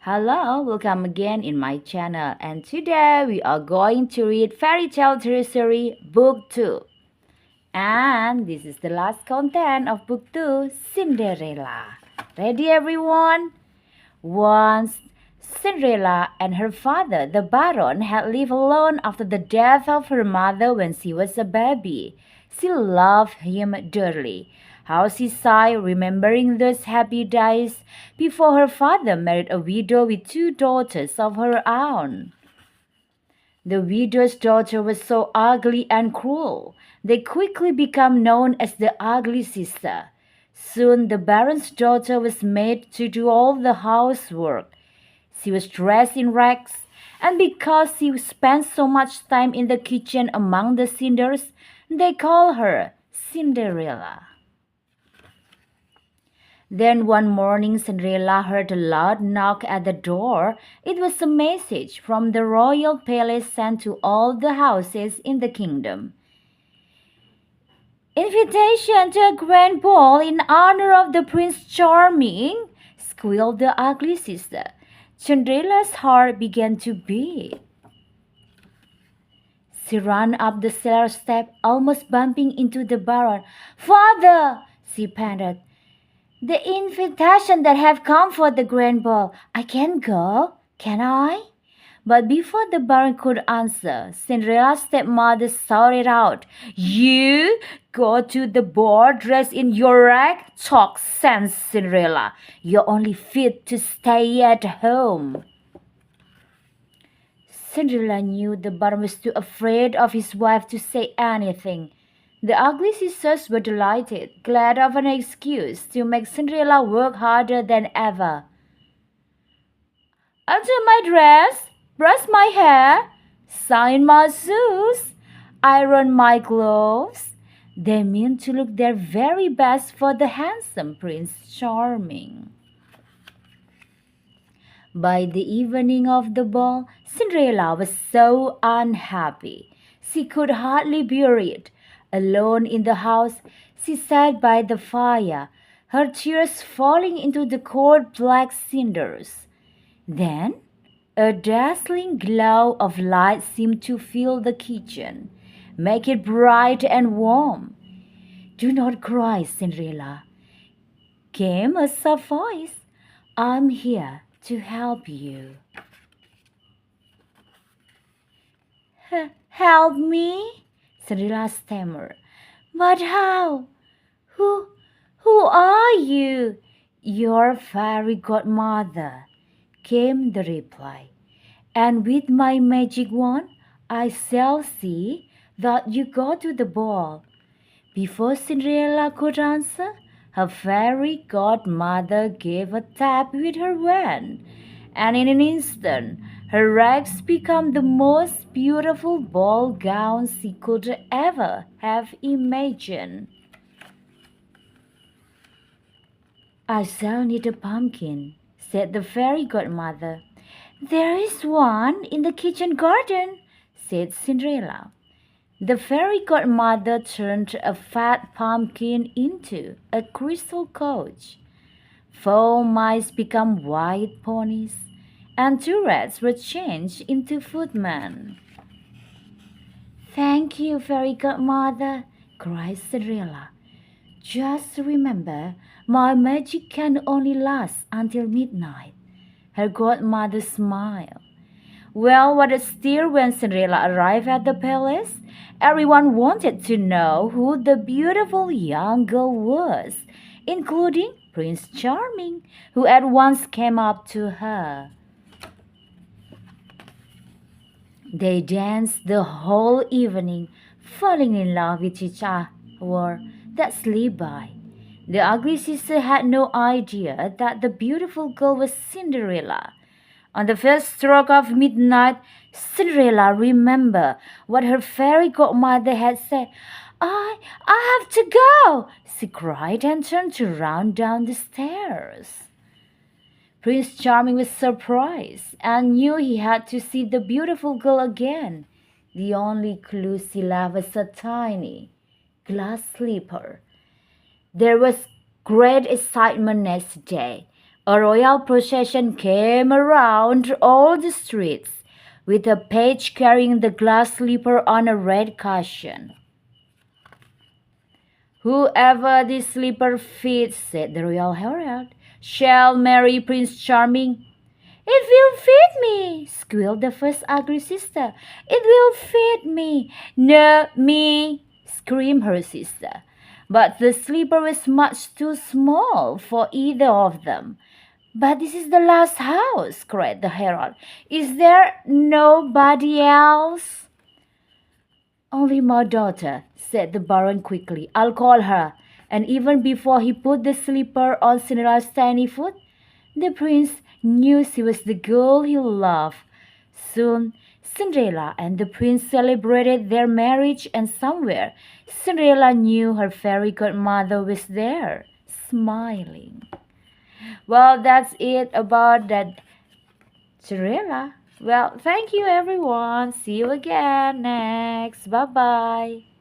Hello, welcome again in my channel, and today we are going to read Fairy Tale Treasury Book 2. And this is the last content of Book 2, Cinderella. Ready everyone? Once, Cinderella and her father, the Baron, had lived alone after the death of her mother when she was a baby. She loved him dearly. How she sighed, remembering those happy days before her father married a widow with two daughters of her own. The widow's daughter was so ugly and cruel. They quickly became known as the ugly sister. Soon the baron's daughter was made to do all the housework. She was dressed in rags, and because she spent so much time in the kitchen among the cinders, they called her Cinderella. Then one morning Cinderella heard a loud knock at the door. It was a message from the royal palace sent to all the houses in the kingdom. "Invitation to a grand ball in honor of the Prince Charming," squealed the ugly sister. Cinderella's heart began to beat. She ran up the cellar step, almost bumping into the Baron. "Father!" she panted. "The invitation that have come for the grand ball. I can't go, can I?" But before the Baron could answer, Cinderella's stepmother shouted out, "You go to the ball dressed in your rag? Talk sense, Cinderella. You're only fit to stay at home." Cinderella knew the Baron was too afraid of his wife to say anything. The ugly sisters were delighted, glad of an excuse to make Cinderella work harder than ever. "Undo my dress, brush my hair, shine my shoes, iron my clothes." They mean to look their very best for the handsome Prince Charming. By the evening of the ball, Cinderella was so unhappy. She could hardly bear it. Alone in the house, she sat by the fire, her tears falling into the cold black cinders. Then, a dazzling glow of light seemed to fill the kitchen, make it bright and warm. "Do not cry, Cinderella," came a soft voice. "I'm here to help you." "Help me?" Cinderella stammered. "But how? Who, who are you?" "Your fairy godmother," came the reply. "And with my magic wand, I shall see that you go to the ball." Before Cinderella could answer, her fairy godmother gave a tap with her wand, and in an instant her rags became the most beautiful ball gowns she could ever have imagined. "I shall need a pumpkin," said the fairy godmother. "There is one in the kitchen garden," said Cinderella. The fairy godmother turned a fat pumpkin into a crystal coach. 4 mice became white ponies, and 2 rats were changed into footmen. "Thank you, fairy godmother," cried Cinderella. "Just remember, my magic can only last until midnight." Her godmother smiled. Well, what a stir when Cinderella arrived at the palace. Everyone wanted to know who the beautiful young girl was, including Prince Charming, who at once came up to her. They danced the whole evening, falling in love with each other that slipped by. The ugly sister had no idea that the beautiful girl was Cinderella. On the first stroke of midnight, Cinderella remembered what her fairy godmother had said. I have to go," she cried and turned to run down the stairs. Prince Charming was surprised and knew he had to see the beautiful girl again. The only clue she left was a tiny glass slipper. There was great excitement next day. A royal procession came around all the streets, with a page carrying the glass slipper on a red cushion. "Whoever this slipper fits," said the royal herald, "shall marry Prince Charming." "It will fit me," squealed the first ugly sister. "It will fit me." "No, me," screamed her sister. But the slipper was much too small for either of them. "But this is the last house," cried the herald. "Is there nobody else?" "Only my daughter," said the baron quickly. "I'll call her." And even before he put the slipper on Cinderella's tiny foot, the prince knew she was the girl he loved. Soon, Cinderella and the prince celebrated their marriage, and somewhere Cinderella knew her fairy godmother was there, smiling. Well, that's it about that Cinderella. Well, thank you everyone. See you again next. Bye bye.